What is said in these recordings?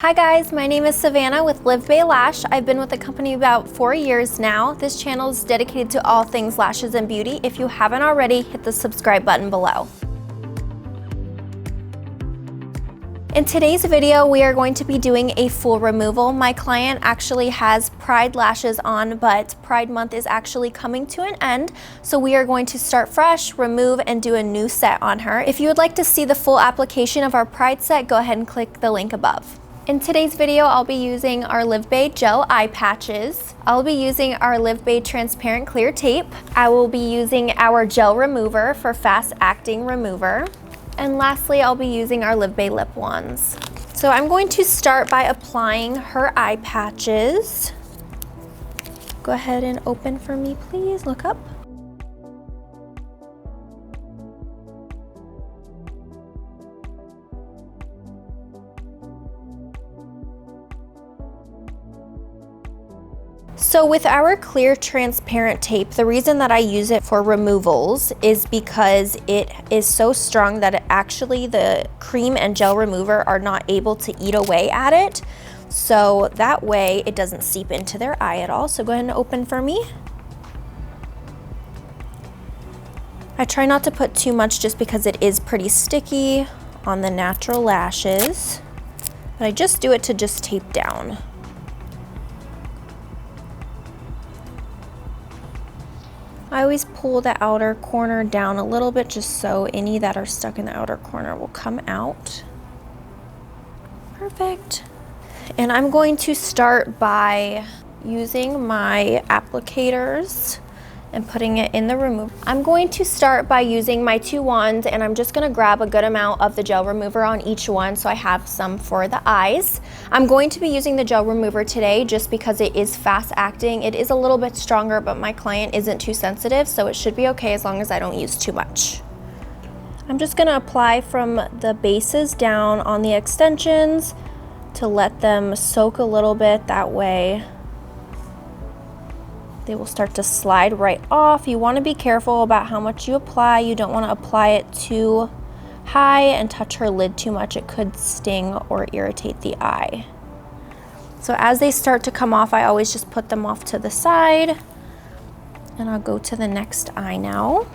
Hi guys, my name is Savannah with LivBay Lash. I've been with the company about 4 years now. This channel is dedicated to all things lashes and beauty. If you haven't already, hit the subscribe button below. In today's video, we are going to be doing a full removal. My client actually has Pride lashes on, but Pride month is actually coming to an end. So we are going to start fresh, remove, and do a new set on her. If you would like to see the full application of our Pride set, go ahead and click the link above. In today's video, I'll be using our LivBay gel eye patches. I'll be using our LivBay transparent clear tape. I will be using our gel remover for fast acting remover. And lastly, I'll be using our LivBay lip wands. So I'm going to start by applying her eye patches. Go ahead and open for me, please. Look up. So with our clear transparent tape, the reason that I use it for removals is because it is so strong that the cream and gel remover are not able to eat away at it. So that way it doesn't seep into their eye at all. So go ahead and open for me. I try not to put too much just because it is pretty sticky on the natural lashes, but I just do it to just tape down. I always pull the outer corner down a little bit just so any that are stuck in the outer corner will come out. Perfect. And I'm going to start by using my applicators and putting it in the remover. I'm going to start by using my 2 wands, and I'm just gonna grab a good amount of the gel remover on each one so I have some for the eyes. I'm going to be using the gel remover today just because it is fast acting. It is a little bit stronger, but my client isn't too sensitive, so it should be okay as long as I don't use too much. I'm just gonna apply from the bases down on the extensions to let them soak a little bit. That way they will start to slide right off. You want to be careful about how much you apply. You don't want to apply it too high and touch her lid too much. It could sting or irritate the eye. So as they start to come off, I always just put them off to the side, and I'll go to the next eye now.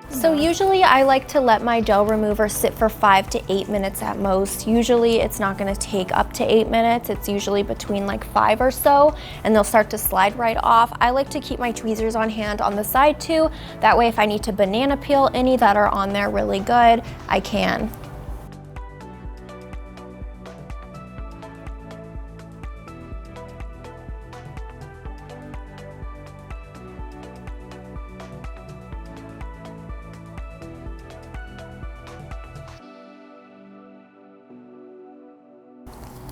So usually I like to let my gel remover sit for 5 to 8 minutes at most. Usually it's not gonna take up to 8 minutes. It's usually between like 5 or so, and they'll start to slide right off. I like to keep my tweezers on hand on the side too. That way if I need to banana peel any that are on there really good, I can.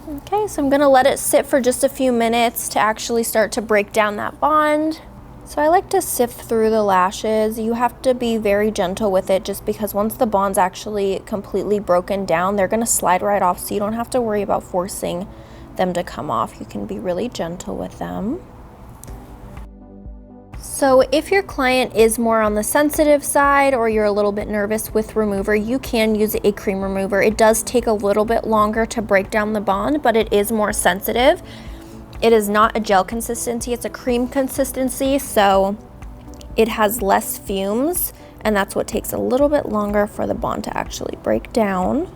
Okay, so I'm gonna let it sit for just a few minutes to actually start to break down that bond. So I like to sift through the lashes. You have to be very gentle with it just because once the bond's actually completely broken down, they're gonna slide right off, so you don't have to worry about forcing them to come off. You can be really gentle with them. So if your client is more on the sensitive side or you're a little bit nervous with remover, you can use a cream remover. It does take a little bit longer to break down the bond, but it is more sensitive. It is not a gel consistency, it's a cream consistency, so it has less fumes, and that's what takes a little bit longer for the bond to actually break down.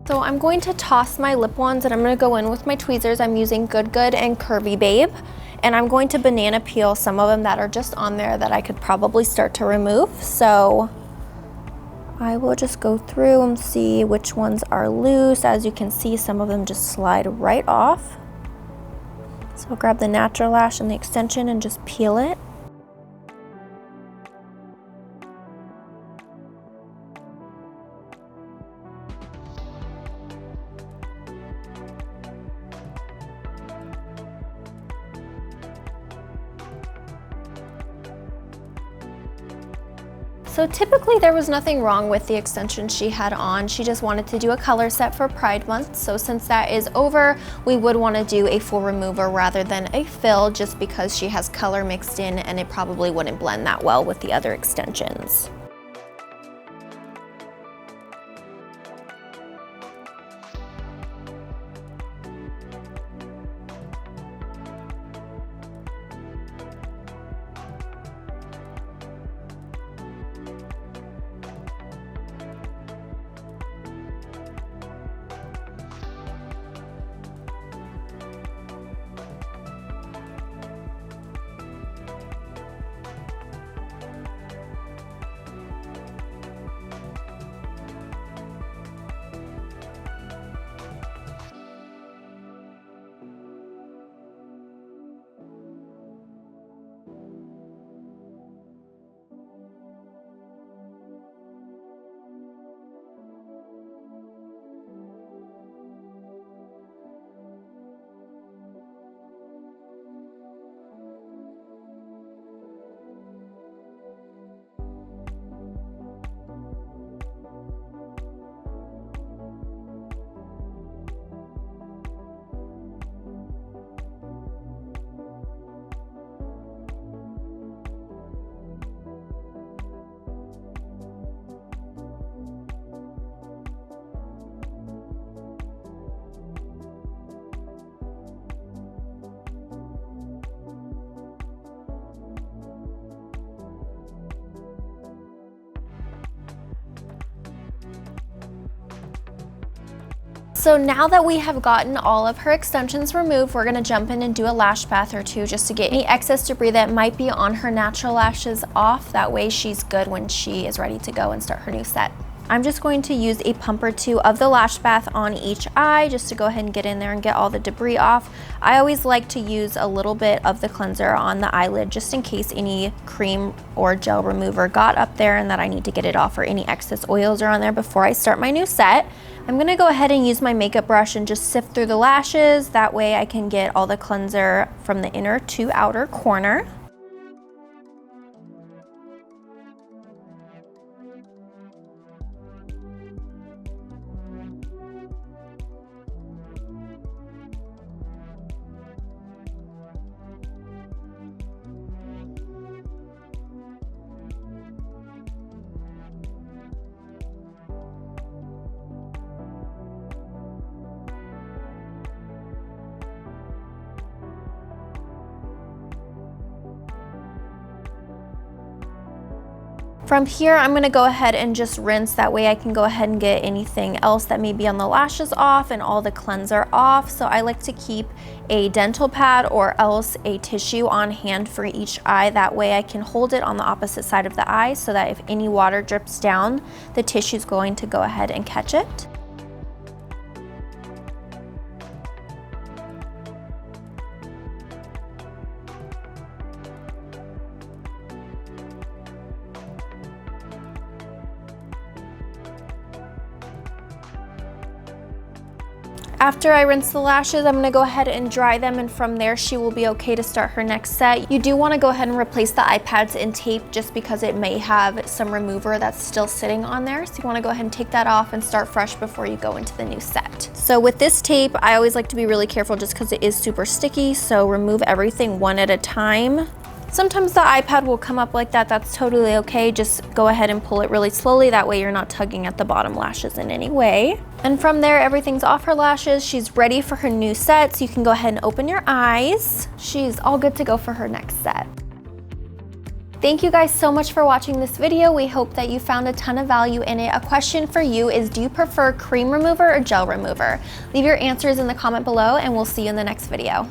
So I'm going to toss my lip ones and I'm going to go in with my tweezers. I'm using Good Good and Curvy Babe. And I'm going to banana peel some of them that are just on there that I could probably start to remove. So I will just go through and see which ones are loose. As you can see, some of them just slide right off. So I'll grab the natural lash and the extension and just peel it. So typically there was nothing wrong with the extensions she had on. She just wanted to do a color set for Pride Month. So since that is over, we would want to do a full remover rather than a fill, just because she has color mixed in and it probably wouldn't blend that well with the other extensions. So now that we have gotten all of her extensions removed, we're gonna jump in and do a lash bath or two just to get any excess debris that might be on her natural lashes off. That way she's good when she is ready to go and start her new set. I'm just going to use a pump or two of the lash bath on each eye just to go ahead and get in there and get all the debris off. I always like to use a little bit of the cleanser on the eyelid just in case any cream or gel remover got up there and that I need to get it off, or any excess oils are on there before I start my new set. I'm gonna go ahead and use my makeup brush and just sift through the lashes. That way I can get all the cleanser from the inner to outer corner. From here, I'm gonna go ahead and just rinse. That way I can go ahead and get anything else that may be on the lashes off and all the cleanser off. So I like to keep a dental pad or else a tissue on hand for each eye. That way I can hold it on the opposite side of the eye so that if any water drips down, the tissue is going to go ahead and catch it. After I rinse the lashes, I'm gonna go ahead and dry them, and from there she will be okay to start her next set. You do wanna go ahead and replace the eye pads in tape just because it may have some remover that's still sitting on there. So you wanna go ahead and take that off and start fresh before you go into the new set. So with this tape, I always like to be really careful just because it is super sticky, so remove everything one at a time. Sometimes the iPad will come up like that. That's totally okay. Just go ahead and pull it really slowly. That way you're not tugging at the bottom lashes in any way. And from there, everything's off her lashes. She's ready for her new set. So you can go ahead and open your eyes. She's all good to go for her next set. Thank you guys so much for watching this video. We hope that you found a ton of value in it. A question for you is, do you prefer cream remover or gel remover? Leave your answers in the comment below and we'll see you in the next video.